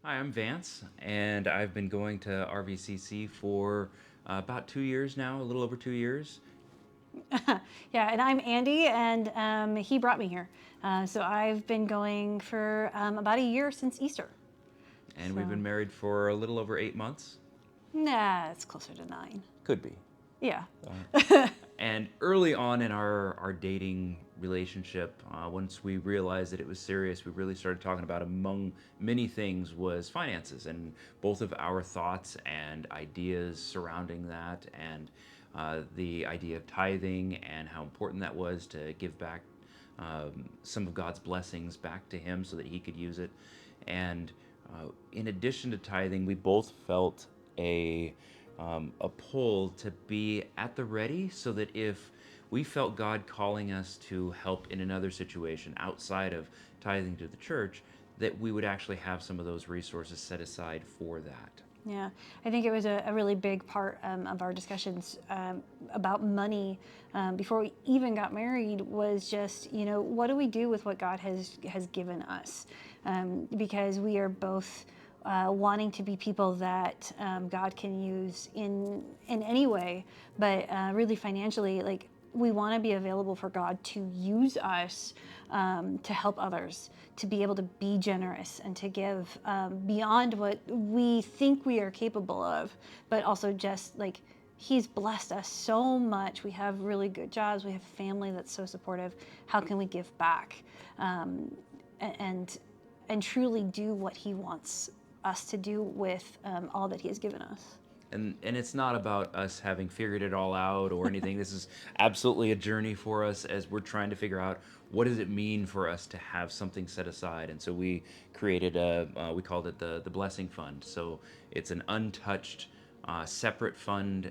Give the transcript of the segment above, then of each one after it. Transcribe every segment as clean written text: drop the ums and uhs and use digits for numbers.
Hi, I'm Vance, and I've been going to RVCC for about 2 years now, a little over 2 years. Yeah, and I'm Andy, and he brought me here. So I've been going for about a year since Easter. And we've So, been married for a little over 8 months. nah, it's closer to 9. Could be. Yeah. Uh, and early on in our dating relationship, once we realized that it was serious, we really started talking about, among many things, was finances and both of our thoughts and ideas surrounding that, and the idea of tithing and how important that was to give back some of God's blessings back to Him so that He could use it. And in addition to tithing, we both felt a pull to be at the ready so that if we felt God calling us to help in another situation outside of tithing to the church, that we would actually have some of those resources set aside for that. Yeah, I think it was a really big part of our discussions about money before we even got married was just, what do we do with what God has given us? Because we are both wanting to be people that God can use in any way, but really financially, like we want to be available for God to use us to help others, to be able to be generous and to give beyond what we think we are capable of, but also just like He's blessed us so much. We have really good jobs. We have family that's so supportive. How can we give back and and truly do what He wants us to do with all that He has given us? And it's not about us having figured it all out or anything. This is absolutely a journey for us as we're trying to figure out what does it mean for us to have something set aside. And so we created we called it the blessing fund. So it's an untouched separate fund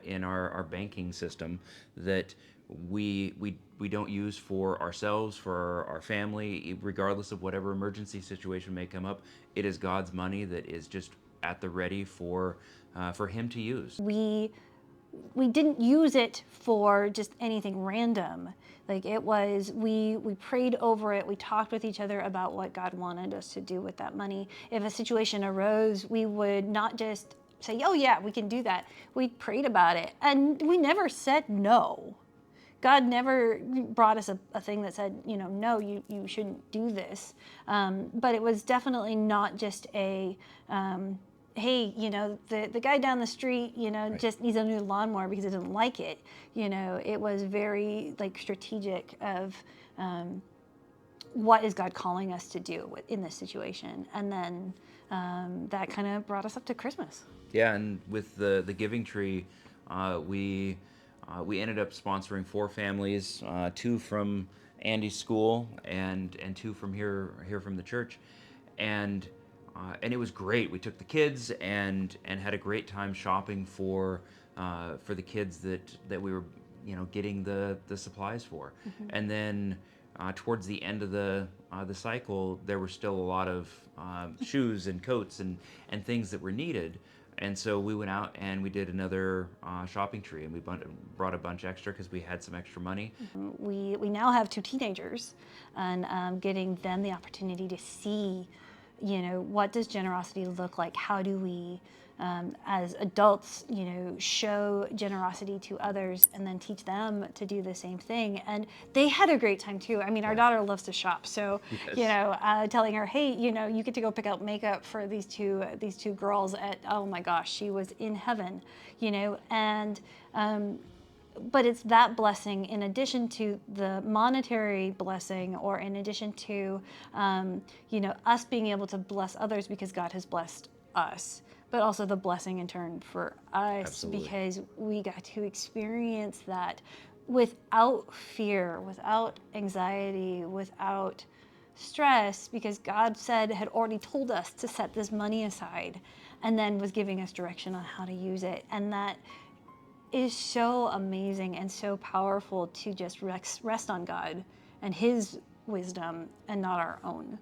in our banking system that we don't use for ourselves, for our family, regardless of whatever emergency situation may come up. It is God's money that is just at the ready for Him to use. We didn't use it for just anything random. Like it was, we prayed over it. We talked with each other about what God wanted us to do with that money. If a situation arose, we would not just say, "Oh yeah, we can do that." We prayed about it, and we never said no. God never brought us a thing that said, no, you shouldn't do this. But it was definitely not just hey, the guy down the street, Right. just needs a new lawnmower because he doesn't like it. It was very like strategic of what is God calling us to do in this situation. And then that kind of brought us up to Christmas. Yeah, and with the Giving Tree, we ended up sponsoring four families, two from Andy's school and two from here from the church, and and it was great. We took the kids and had a great time shopping for the kids that we were getting the supplies for, and then. Towards the end of the cycle, there were still a lot of shoes and coats and things that were needed, and so we went out and we did another shopping tree, and we brought a bunch extra because we had some extra money. We now have two teenagers, and getting them the opportunity to see, what does generosity look like? How do we, as adults, show generosity to others and then teach them to do the same thing? And they had a great time too. I mean, our Yeah. daughter loves to shop, so Yes. telling her, hey, you get to go pick out makeup for these two girls at, oh my gosh, she was in heaven, and. But it's that blessing in addition to the monetary blessing, or in addition to us being able to bless others because God has blessed us, but also the blessing in turn for us Absolutely. because we got to experience that without fear, without anxiety, without stress, because God had already told us to set this money aside, and then was giving us direction on how to use it. And that is so amazing and so powerful to just rest on God and His wisdom and not our own.